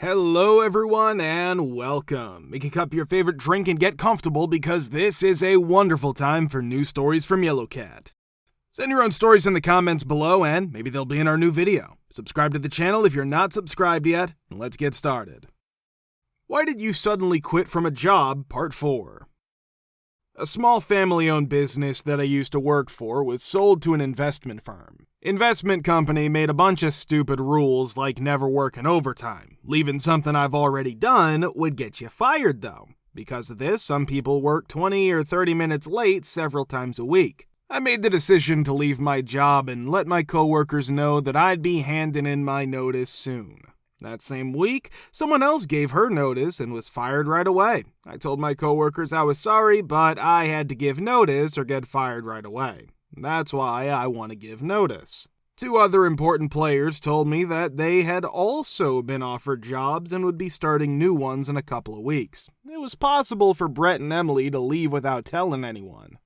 Hello everyone and welcome. Make a cup of your favorite drink and get comfortable because this is a wonderful time for new stories from Yellow Cat. Send your own stories in the comments below and maybe they'll be in our new video. Subscribe to the channel if you're not subscribed yet, and let's get started. Why did you suddenly quit from a job? Part 4. A small family-owned business that I used to work for was sold to an investment firm. Investment company made a bunch of stupid rules like never working overtime. Leaving something I've already done would get you fired though. Because of this, some people work 20 or 30 minutes late several times a week. I made the decision to leave my job and let my coworkers know that I'd be handing in my notice soon. That same week, someone else gave her notice and was fired right away. I told my coworkers I was sorry, but I had to give notice or get fired right away. That's why I want to give notice. 2 other important players told me that they had also been offered jobs and would be starting new ones in a couple of weeks. It was possible for Brett and Emily to leave without telling anyone.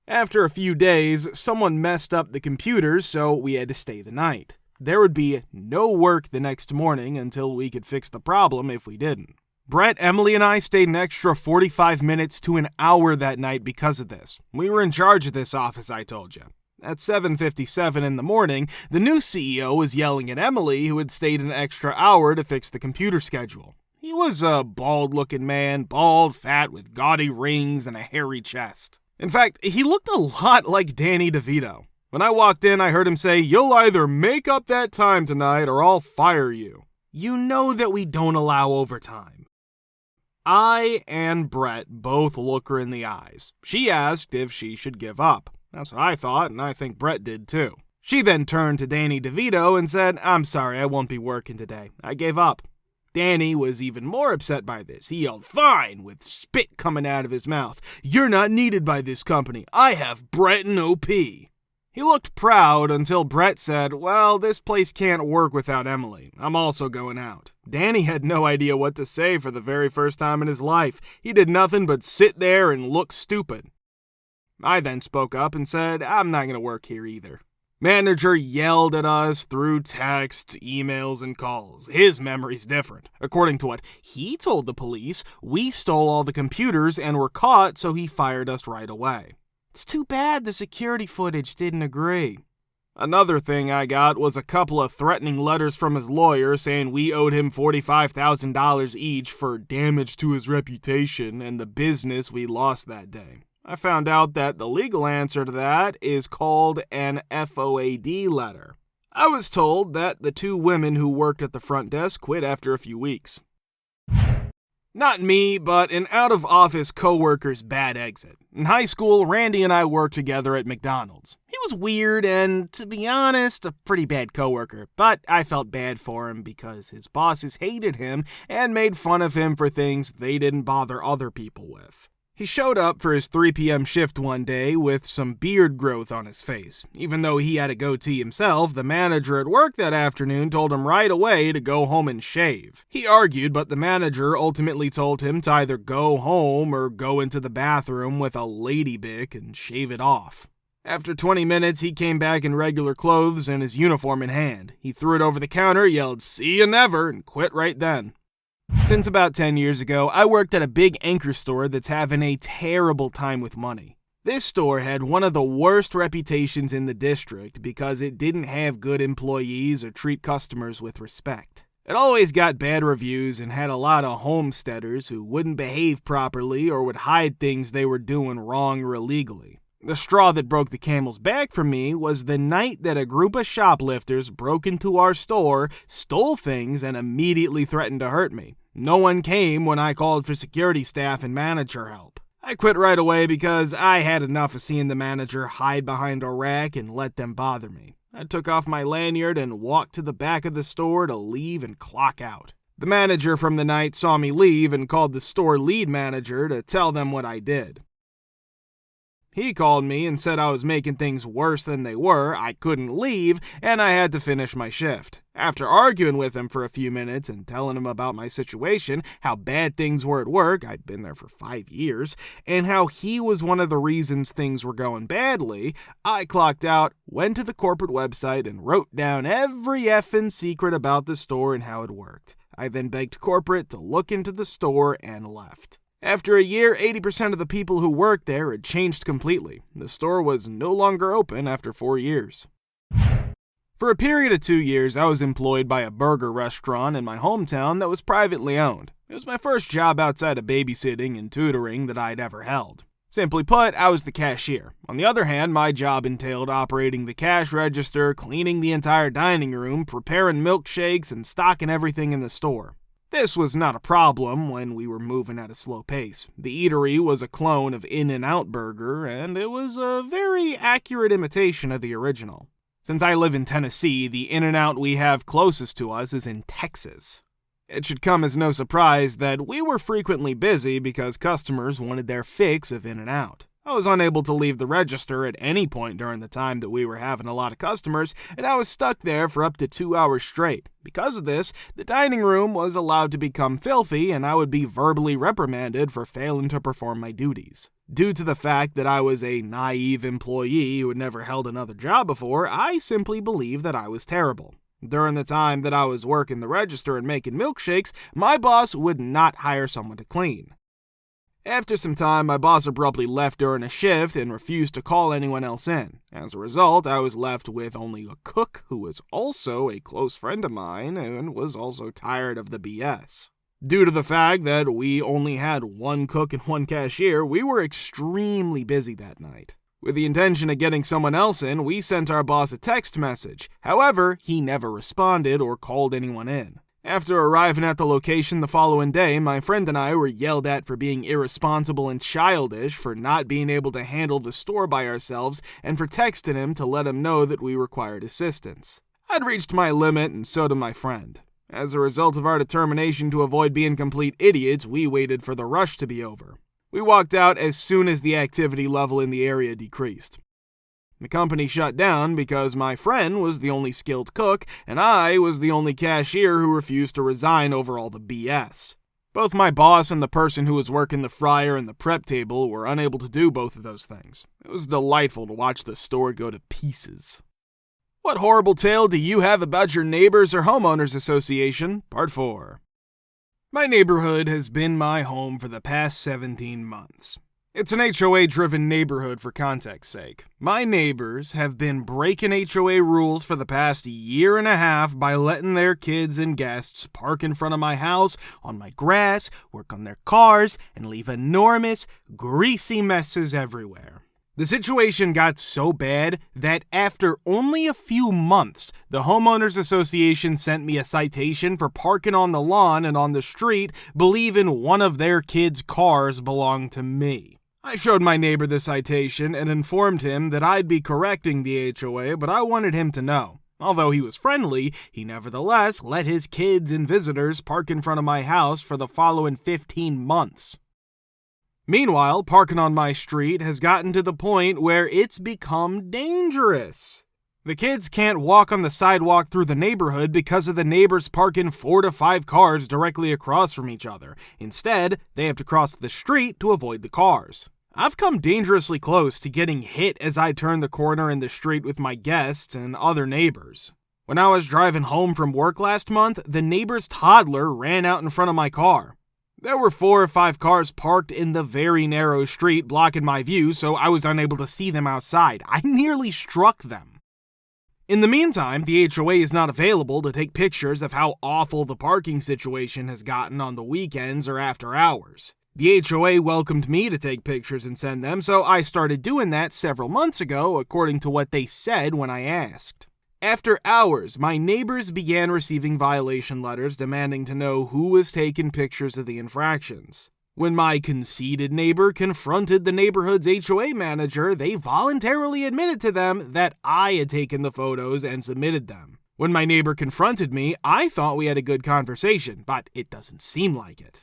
After a few days, someone messed up the computers, so we had to stay the night. There would be no work the next morning until we could fix the problem if we didn't. Brett, Emily, and I stayed an extra 45 minutes to an hour that night because of this. We were in charge of this office, I told you. At 7:57 in the morning, the new CEO was yelling at Emily, who had stayed an extra hour to fix the computer schedule. He was a bald-looking man, bald, fat, with gaudy rings and a hairy chest. In fact, he looked a lot like Danny DeVito. When I walked in, I heard him say, "You'll either make up that time tonight or I'll fire you." You know that we don't allow overtime. I and Brett both look her in the eyes. She asked if she should give up. That's what I thought, and I think Brett did too. She then turned to Danny DeVito and said, "I'm sorry, I won't be working today. I gave up." Danny was even more upset by this. He yelled, "Fine," with spit coming out of his mouth. "You're not needed by this company. I have Brett and OP." He looked proud until Brett said, "Well, this place can't work without Emily. I'm also going out." Danny had no idea what to say for the very first time in his life. He did nothing but sit there and look stupid. I then spoke up and said, "I'm not going to work here either." Manager yelled at us through text, emails, and calls. His memory's different. According to what he told the police, we stole all the computers and were caught, so he fired us right away. It's too bad the security footage didn't agree. Another thing I got was a couple of threatening letters from his lawyer saying we owed him $45,000 each for damage to his reputation and the business we lost that day. I found out that the legal answer to that is called an FOAD letter. I was told that the 2 women who worked at the front desk quit after a few weeks. Not me, but an out-of-office coworker's bad exit. In high school, Randy and I worked together at McDonald's. He was weird and, to be honest, a pretty bad coworker, but I felt bad for him because his bosses hated him and made fun of him for things they didn't bother other people with. He showed up for his 3 p.m. shift one day with some beard growth on his face. Even though he had a goatee himself, the manager at work that afternoon told him right away to go home and shave. He argued, but the manager ultimately told him to either go home or go into the bathroom with a lady bic and shave it off. After 20 minutes, he came back in regular clothes and his uniform in hand. He threw it over the counter, yelled, "See you never," and quit right then. Since about 10 years ago, I worked at a big anchor store that's having a terrible time with money. This store had one of the worst reputations in the district because it didn't have good employees or treat customers with respect. It always got bad reviews and had a lot of homesteaders who wouldn't behave properly or would hide things they were doing wrong or illegally. The straw that broke the camel's back for me was the night that a group of shoplifters broke into our store, stole things, and immediately threatened to hurt me. No one came when I called for security staff and manager help. I quit right away because I had enough of seeing the manager hide behind a rack and let them bother me. I took off my lanyard and walked to the back of the store to leave and clock out. The manager from the night saw me leave and called the store lead manager to tell them what I did. He called me and said I was making things worse than they were, I couldn't leave, and I had to finish my shift. After arguing with him for a few minutes and telling him about my situation, how bad things were at work, I'd been there for 5 years, and how he was one of the reasons things were going badly, I clocked out, went to the corporate website, and wrote down every effing secret about the store and how it worked. I then begged corporate to look into the store and left. After a year, 80% of the people who worked there had changed completely. The store was no longer open after 4 years. For a period of 2 years, I was employed by a burger restaurant in my hometown that was privately owned. It was my first job outside of babysitting and tutoring that I'd ever held. Simply put, I was the cashier. On the other hand, my job entailed operating the cash register, cleaning the entire dining room, preparing milkshakes, and stocking everything in the store. This was not a problem when we were moving at a slow pace. The eatery was a clone of In-N-Out Burger, and it was a very accurate imitation of the original. Since I live in Tennessee, the In-N-Out we have closest to us is in Texas. It should come as no surprise that we were frequently busy because customers wanted their fix of In-N-Out. I was unable to leave the register at any point during the time that we were having a lot of customers, and I was stuck there for up to 2 hours straight. Because of this, the dining room was allowed to become filthy, and I would be verbally reprimanded for failing to perform my duties. Due to the fact that I was a naive employee who had never held another job before, I simply believed that I was terrible. During the time that I was working the register and making milkshakes, my boss would not hire someone to clean. After some time, my boss abruptly left during a shift and refused to call anyone else in. As a result, I was left with only a cook who was also a close friend of mine and was also tired of the BS. Due to the fact that we only had one cook and one cashier, we were extremely busy that night. With the intention of getting someone else in, we sent our boss a text message. However, he never responded or called anyone in. After arriving at the location the following day, my friend and I were yelled at for being irresponsible and childish, for not being able to handle the store by ourselves, and for texting him to let him know that we required assistance. I'd reached my limit, and so did my friend. As a result of our determination to avoid being complete idiots, we waited for the rush to be over. We walked out as soon as the activity level in the area decreased. The company shut down because my friend was the only skilled cook, and I was the only cashier who refused to resign over all the BS. Both my boss and the person who was working the fryer and the prep table were unable to do both of those things. It was delightful to watch the store go to pieces. What horrible tale do you have about your neighbors or homeowners association? Part 4. My neighborhood has been my home for the past 17 months. It's an HOA-driven neighborhood for context's sake. My neighbors have been breaking HOA rules for the past year and a half by letting their kids and guests park in front of my house, on my grass, work on their cars, and leave enormous, greasy messes everywhere. The situation got so bad that after only a few months, the Homeowners Association sent me a citation for parking on the lawn and on the street, believing one of their kids' cars belonged to me. I showed my neighbor the citation and informed him that I'd be correcting the HOA, but I wanted him to know. Although he was friendly, he nevertheless let his kids and visitors park in front of my house for the following 15 months. Meanwhile, parking on my street has gotten to the point where it's become dangerous. The kids can't walk on the sidewalk through the neighborhood because of the neighbors parking 4 to 5 cars directly across from each other. Instead, they have to cross the street to avoid the cars. I've come dangerously close to getting hit as I turn the corner in the street with my guests and other neighbors. When I was driving home from work last month, the neighbor's toddler ran out in front of my car. There were 4 or 5 cars parked in the very narrow street blocking my view, so I was unable to see them outside. I nearly struck them. In the meantime, the HOA is not available to take pictures of how awful the parking situation has gotten on the weekends or after hours. The HOA welcomed me to take pictures and send them, so I started doing that several months ago, according to what they said when I asked. After hours, my neighbors began receiving violation letters demanding to know who was taking pictures of the infractions. When my conceited neighbor confronted the neighborhood's HOA manager, they voluntarily admitted to them that I had taken the photos and submitted them. When my neighbor confronted me, I thought we had a good conversation, but it doesn't seem like it.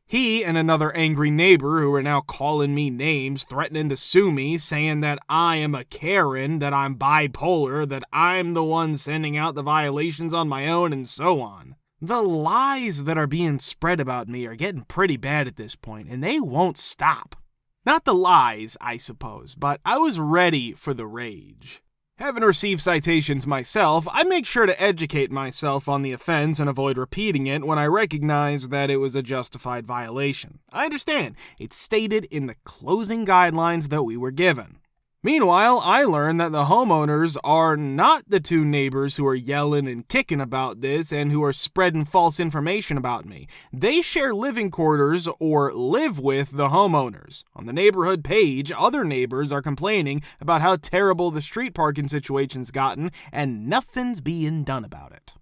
He and another angry neighbor who are now calling me names, threatening to sue me, saying that I am a Karen, that I'm bipolar, that I'm the one sending out the violations on my own, and so on. The lies that are being spread about me are getting pretty bad at this point, and they won't stop. Not the lies, I suppose, but I was ready for the rage. Having received citations myself, I make sure to educate myself on the offense and avoid repeating it when I recognize that it was a justified violation. I understand, it's stated in the closing guidelines that we were given. Meanwhile, I learned that the homeowners are not the two neighbors who are yelling and kicking about this and who are spreading false information about me. They share living quarters or live with the homeowners. On the neighborhood page, other neighbors are complaining about how terrible the street parking situation's gotten, and nothing's being done about it.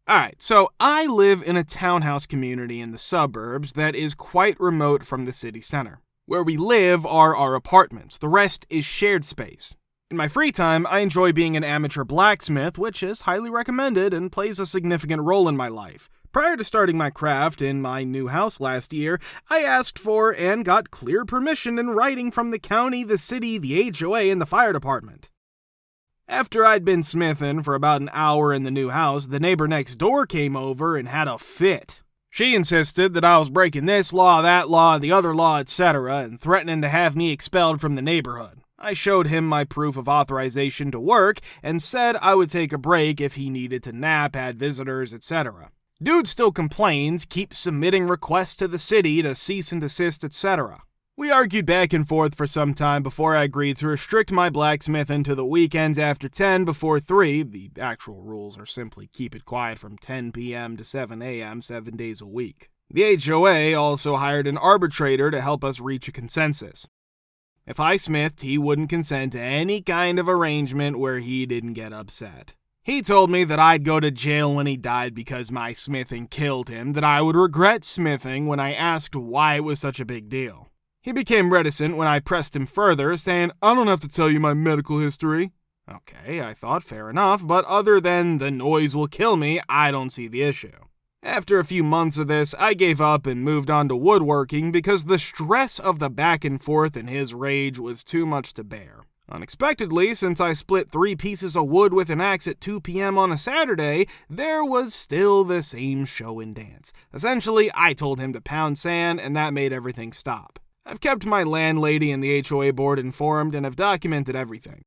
Alright, so I live in a townhouse community in the suburbs that is quite remote from the city center. Where we live are our apartments. The rest is shared space. In my free time, I enjoy being an amateur blacksmith, which is highly recommended and plays a significant role in my life. Prior to starting my craft in my new house last year, I asked for and got clear permission in writing from the county, the city, the HOA, and the fire department. After I'd been smithing for about an hour in the new house, the neighbor next door came over and had a fit. She insisted that I was breaking this law, that law, the other law, etc., and threatening to have me expelled from the neighborhood. I showed him my proof of authorization to work and said I would take a break if he needed to nap, had visitors, etc. Dude still complains, keeps submitting requests to the city to cease and desist, etc. We argued back and forth for some time before I agreed to restrict my blacksmithing to the weekends after 10 before 3. The actual rules are simply keep it quiet from 10 p.m. to 7 a.m. 7 days a week. The HOA also hired an arbitrator to help us reach a consensus. If I smithed, he wouldn't consent to any kind of arrangement where he didn't get upset. He told me that I'd go to jail when he died because my smithing killed him, that I would regret smithing when I asked why it was such a big deal. He became reticent when I pressed him further, saying, "I don't have to tell you my medical history." Okay, I thought fair enough, but other than the noise will kill me, I don't see the issue. After a few months of this, I gave up and moved on to woodworking because the stress of the back and forth and his rage was too much to bear. Unexpectedly, since I split 3 pieces of wood with an axe at 2 p.m. on a Saturday, there was still the same show and dance. Essentially, I told him to pound sand, and that made everything stop. I've kept my landlady and the HOA board informed and have documented everything.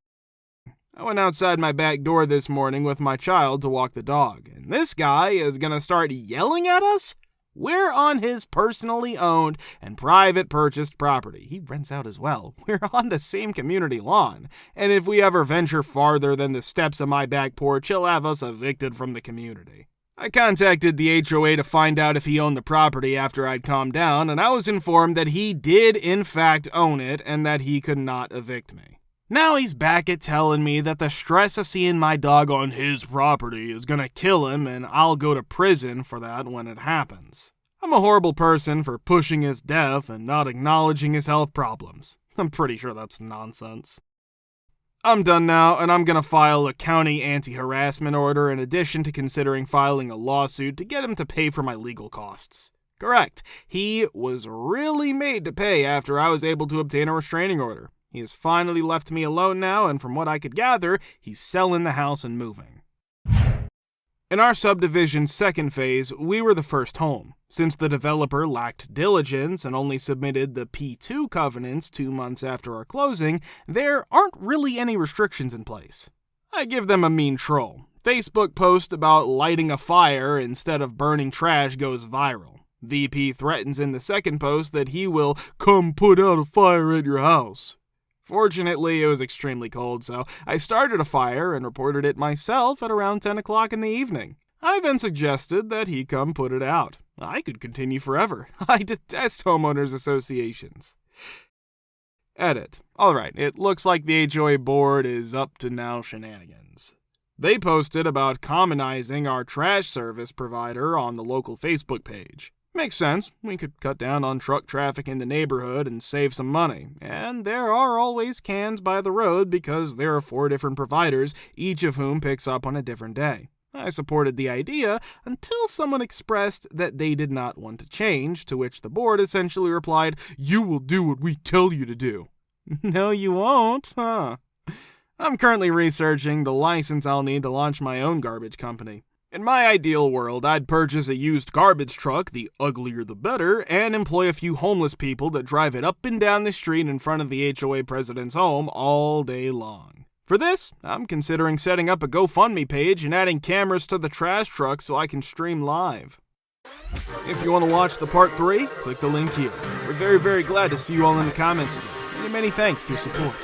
I went outside my back door this morning with my child to walk the dog, and this guy is gonna start yelling at us? We're on his personally owned and private purchased property. He rents out as well. We're on the same community lawn, and if we ever venture farther than the steps of my back porch, he'll have us evicted from the community. I contacted the HOA to find out if he owned the property after I'd calmed down, and I was informed that he did in fact own it and that he could not evict me. Now he's back at telling me that the stress of seeing my dog on his property is gonna kill him and I'll go to prison for that when it happens. I'm a horrible person for pushing his death and not acknowledging his health problems. I'm pretty sure that's nonsense. I'm done now, and I'm gonna file a county anti-harassment order in addition to considering filing a lawsuit to get him to pay for my legal costs. Correct, he was really made to pay after I was able to obtain a restraining order. He has finally left me alone now, and from what I could gather, he's selling the house and moving. In our subdivision's second phase, we were the first home. Since the developer lacked diligence and only submitted the P2 covenants 2 months after our closing, there aren't really any restrictions in place. I give them a mean troll. Facebook post about lighting a fire instead of burning trash goes viral. VP threatens in the second post that he will come put out a fire at your house. Fortunately, it was extremely cold, so I started a fire and reported it myself at around 10 o'clock in the evening. I then suggested that he come put it out. I could continue forever. I detest homeowners associations. Edit. Alright, it looks like the HOA board is up to now shenanigans. They posted about commonizing our trash service provider on the local Facebook page. Makes sense. We could cut down on truck traffic in the neighborhood and save some money. And there are always cans by the road because there are 4 different providers, each of whom picks up on a different day. I supported the idea until someone expressed that they did not want to change, to which the board essentially replied, "You will do what we tell you to do." No, you won't, huh? I'm currently researching the license I'll need to launch my own garbage company. In my ideal world, I'd purchase a used garbage truck, the uglier the better, and employ a few homeless people to drive it up and down the street in front of the HOA president's home all day long. For this, I'm considering setting up a GoFundMe page and adding cameras to the trash truck so I can stream live. If you want to watch the part 3, click the link here. We're very, very glad to see you all in the comments again. Many thanks for your support.